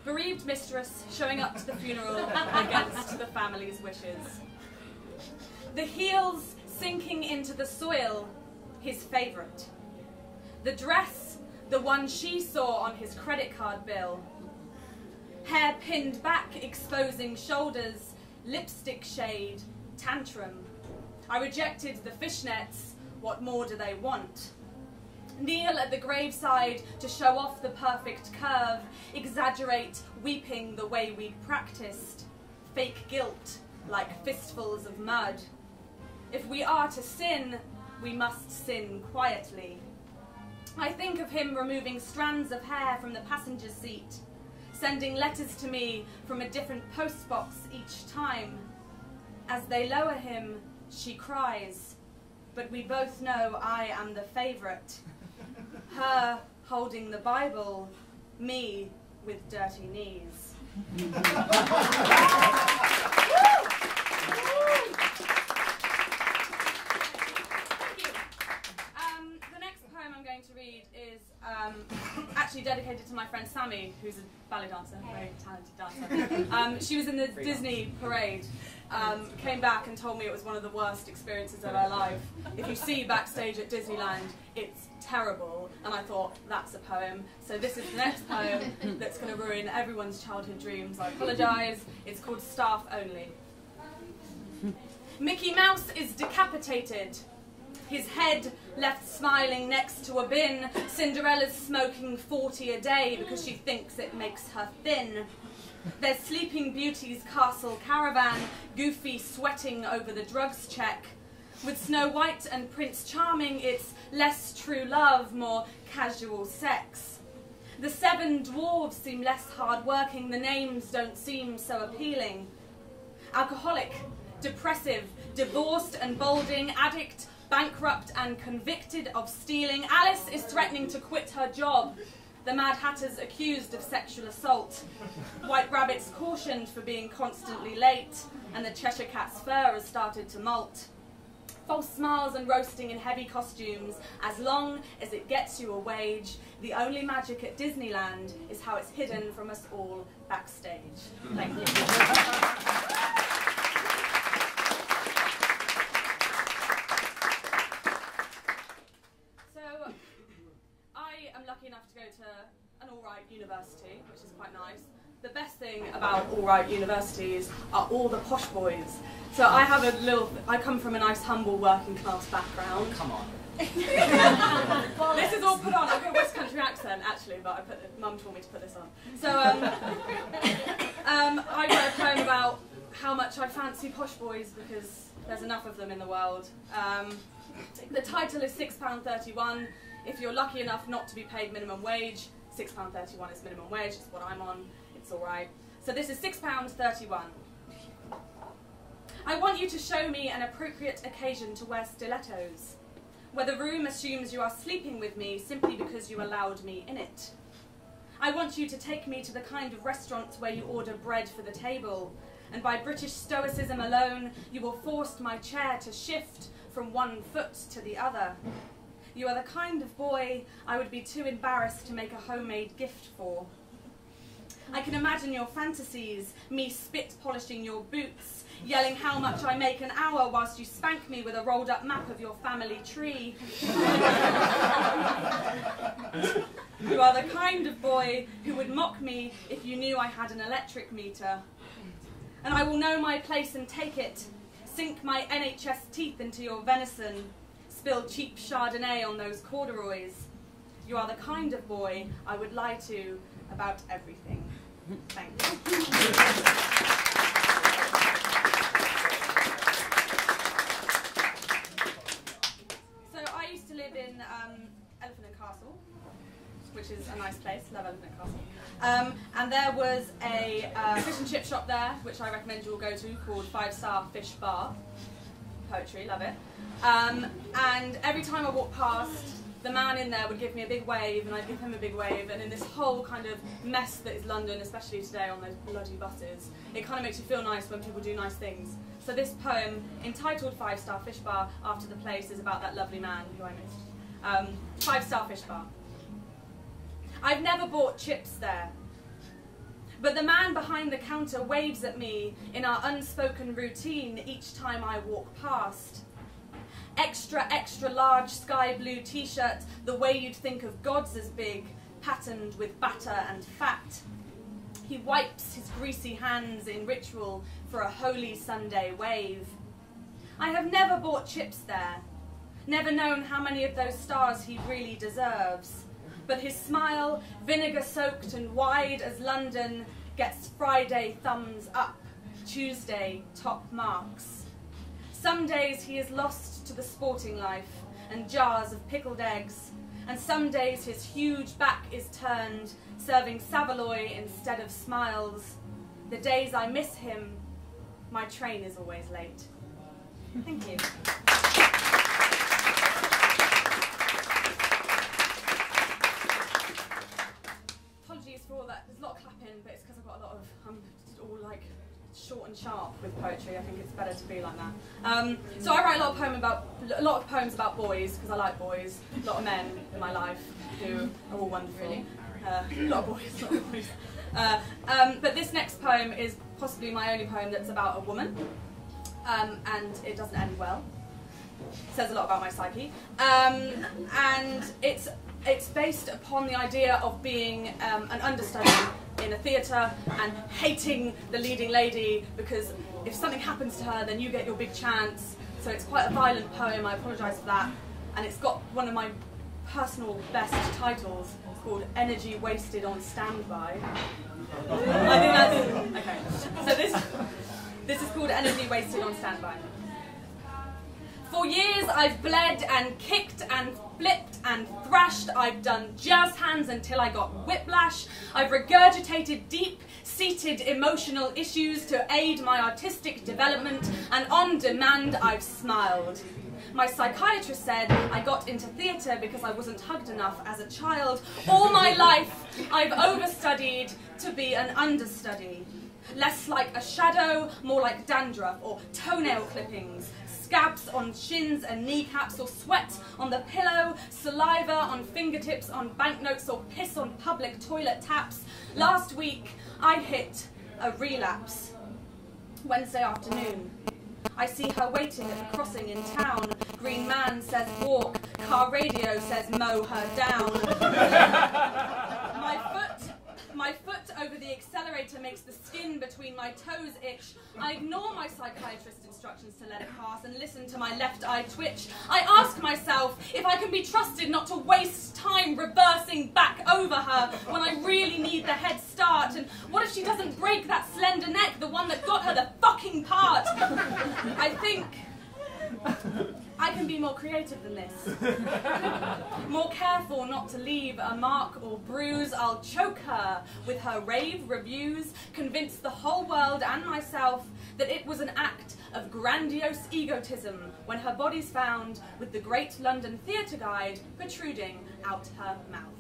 bereaved mistress showing up to the funeral against the family's wishes. The heels sinking into the soil, his favourite. The dress, the one she saw on his credit card bill. Hair pinned back, exposing shoulders, lipstick shade, tantrum. I rejected the fishnets, what more do they want? Kneel at the graveside to show off the perfect curve, exaggerate weeping the way we'd practiced, fake guilt like fistfuls of mud. If we are to sin, we must sin quietly. I think of him removing strands of hair from the passenger seat, sending letters to me from a different postbox each time. As they lower him, she cries, but we both know I am the favourite. Her holding the Bible, me with dirty knees. To read is actually dedicated to my friend Sammy, who's a ballet dancer, a very talented dancer. She was in the Disney parade, came back and told me it was one of the worst experiences of her life. If you see backstage at Disneyland, it's terrible, and I thought, that's a poem. So this is the next poem that's going to ruin everyone's childhood dreams. I apologise. It's called Staff Only. Mickey Mouse is decapitated. His head left smiling next to a bin. Cinderella's smoking 40 a day because she thinks it makes her thin. There's Sleeping Beauty's castle caravan, Goofy sweating over the drugs check. With Snow White and Prince Charming, it's less true love, more casual sex. The 7 dwarves seem less hard-working, the names don't seem so appealing. Alcoholic, depressive, divorced and balding, addict, bankrupt and convicted of stealing. Alice is threatening to quit her job. The Mad Hatter's accused of sexual assault. White Rabbit's cautioned for being constantly late, and the Cheshire Cat's fur has started to molt. False smiles and roasting in heavy costumes, as long as it gets you a wage. The only magic at Disneyland is how it's hidden from us all backstage. Thank you. Lucky enough to go to an all-right university, which is quite nice. The best thing about all-right universities are all the posh boys. So I have I come from a nice, humble, working-class background. Come on. This is all put on. I've got a West Country accent, actually, but Mum told me to put this on. So I wrote a poem about how much I fancy posh boys because there's enough of them in the world. The title is £6.31. If you're lucky enough not to be paid minimum wage, £6.31 is minimum wage, it's what I'm on, it's alright. So this is £6.31. I want you to show me an appropriate occasion to wear stilettos, where the room assumes you are sleeping with me simply because you allowed me in it. I want you to take me to the kind of restaurants where you order bread for the table, and by British stoicism alone, you will force my chair to shift from one foot to the other. You are the kind of boy I would be too embarrassed to make a homemade gift for. I can imagine your fantasies, me spit polishing your boots, yelling how much I make an hour whilst you spank me with a rolled up map of your family tree. You are the kind of boy who would mock me if you knew I had an electric meter. And I will know my place and take it, sink my NHS teeth into your venison, spill cheap Chardonnay on those corduroys. You are the kind of boy I would lie to about everything. Thank you. So I used to live in Elephant and Castle, which is a nice place, love Elephant and Castle. And there was a fish and chip shop there, which I recommend you all go to, called 5 Star Fish Bar. Poetry, love it. And every time I walked past, the man in there would give me a big wave, and I'd give him a big wave, and in this whole kind of mess that is London, especially today on those bloody buses, it kind of makes you feel nice when people do nice things. So this poem, entitled 5 Star Fish Bar, after the place, is about that lovely man who I missed. 5 Star Fish Bar. I've never bought chips there, But the man behind the counter waves at me in our unspoken routine each time I walk past. Extra, extra large sky blue t-shirt, the way you'd think of gods as big, patterned with batter and fat. He wipes his greasy hands in ritual for a holy Sunday wave. I have never bought chips there, never known how many of those stars he really deserves. But his smile, vinegar-soaked and wide as London, gets Friday thumbs up, Tuesday top marks. Some days he is lost to the sporting life and jars of pickled eggs, and some days his huge back is turned, serving saveloy instead of smiles. The days I miss him, my train is always late. Thank you. Apologies for all that. There's a lot of clapping, but it's because I've got a lot of, I'm all like short and sharp with poetry. I think it's better to be like that. So I write a lot of poems about boys, because I like boys. A lot of men in my life who are all wonderful. Really? A lot of boys. But this next poem is possibly my only poem that's about a woman, and it doesn't end well. It says a lot about my psyche, and it's based upon the idea of being an understudy in a theatre and hating the leading lady, because if something happens to her then you get your big chance. So it's quite a violent poem, I apologise for that, and it's got one of my personal best titles. It's called Energy Wasted on Standby. I think that's okay. So this is called Energy Wasted on Standby. For years I've bled and kicked and flipped and thrashed. I've done jazz hands until I got whiplash. I've regurgitated deep-seated emotional issues to aid my artistic development, and on demand I've smiled. My psychiatrist said I got into theatre because I wasn't hugged enough as a child. All my life I've overstudied to be an understudy. Less like a shadow, more like dandruff or toenail clippings. Scabs on shins and kneecaps, or sweat on the pillow, saliva on fingertips, on banknotes, or piss on public toilet taps. Last week, I hit a relapse. Wednesday afternoon. I see her waiting at the crossing in town. Green man says walk, car radio says mow her down. My foot over the accelerator makes the skin between my toes itch. I ignore my psychiatrist's instructions to let it pass and listen to my left eye twitch. I ask myself if I can be trusted not to waste time reversing back over her when I really need the head start. And what if she doesn't break that slender neck, the one that got her the fucking part? I think I can be more creative than this. More careful not to leave a mark or bruise. I'll choke her with her rave reviews, convince the whole world and myself that it was an act of grandiose egotism when her body's found with the Great London Theatre Guide protruding out her mouth.